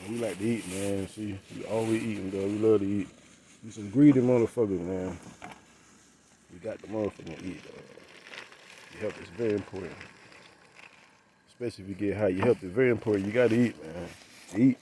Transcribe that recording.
We like to eat, man. See, we always eating, though. We love to eat. We some greedy motherfuckers, man. We got the motherfucking eat, though. Your health is very important. Especially if you get high. Your health is very important. You got to eat, man. Eat.